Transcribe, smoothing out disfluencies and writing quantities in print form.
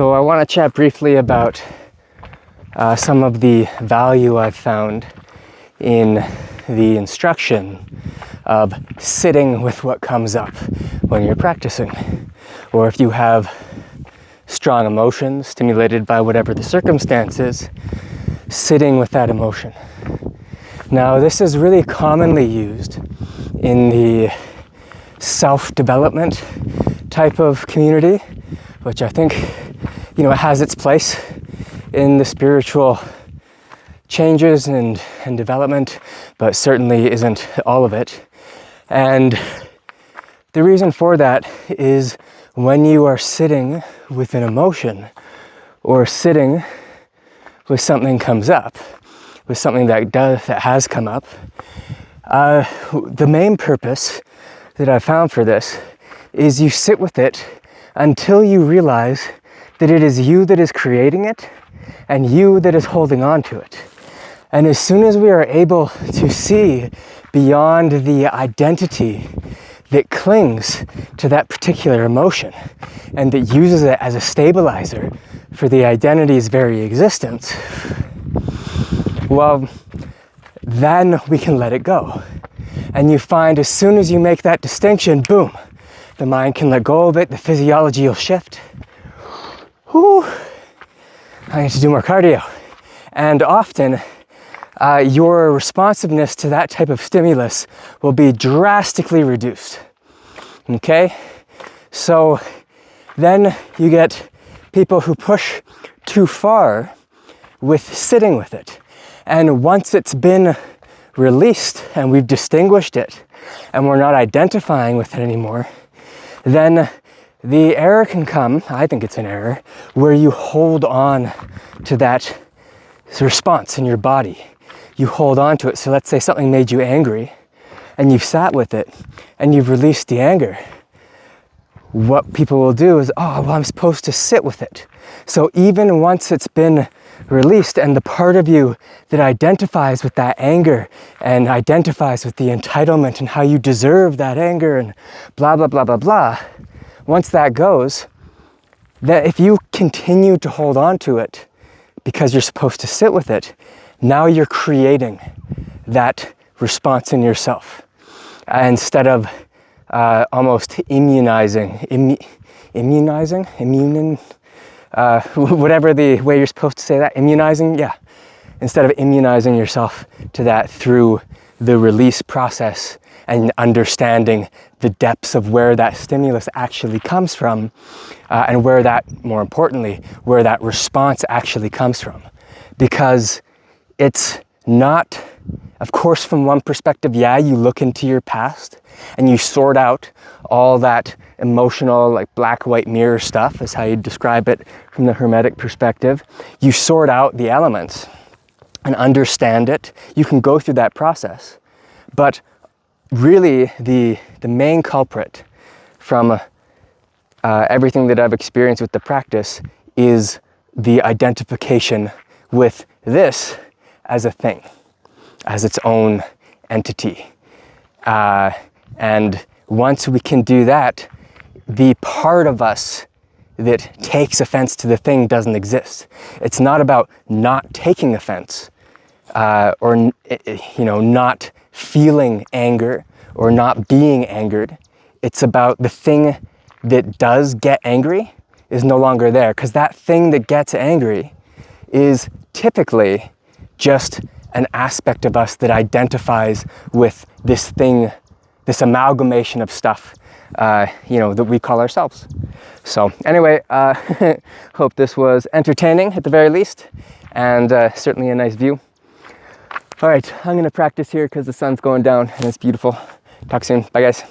So I want to chat briefly about some of the value I've found in the instruction of sitting with what comes up when you're practicing, or if you have strong emotions stimulated by whatever the circumstances, sitting with that emotion. Now, this is really commonly used in the self-development type of community, which I think, it has its place in the spiritual changes and development, but certainly isn't all of it. And the reason for that is when you are sitting with an emotion or sitting with something comes up, with something that has come up, the main purpose that I found for this is you sit with it until you realize that it is you that is creating it and you that is holding on to it. And as soon as we are able to see beyond the identity that clings to that particular emotion and that uses it as a stabilizer for the identity's very existence, well, then we can let it go. And you find as soon as you make that distinction, boom, the mind can let go of it, the physiology will shift. Whew. I need to do more cardio. And often, your responsiveness to that type of stimulus will be drastically reduced. Okay? So then you get people who push too far with sitting with it. And once it's been released and we've distinguished it and we're not identifying with it anymore, then the error can come, I think it's an error, where you hold on to that response in your body. You hold on to it. So let's say something made you angry and you've sat with it and you've released the anger. What people will do is, I'm supposed to sit with it. So even once it's been released and the part of you that identifies with that anger and identifies with the entitlement and how you deserve that anger and blah, blah, blah, blah, blah, once that goes, that if you continue to hold on to it because you're supposed to sit with it, now you're creating that response in yourself instead of almost whatever the way you're supposed to say that, immunizing, yeah. Instead of immunizing yourself to that through the release process and understanding the depths of where that stimulus actually comes from, and more importantly, where that response actually comes from. Because it's not, of course, from one perspective, you look into your past and you sort out all that emotional, like black-white mirror stuff, is how you describe it from the Hermetic perspective. You sort out the elements and understand it. You can go through that process. But really, the main culprit from everything that I've experienced with the practice is the identification with this as a thing, as its own entity. And once we can do that, the part of us that takes offense to the thing doesn't exist. It's not about not taking offense, or not feeling anger or not being angered. It's about the thing that does get angry is no longer there, because that thing that gets angry is typically just an aspect of us that identifies with this thing, this amalgamation of stuff, that we call ourselves. So anyway, hope this was entertaining at the very least, and certainly a nice view. All right, I'm gonna practice here because the sun's going down and it's beautiful. Talk soon, bye guys.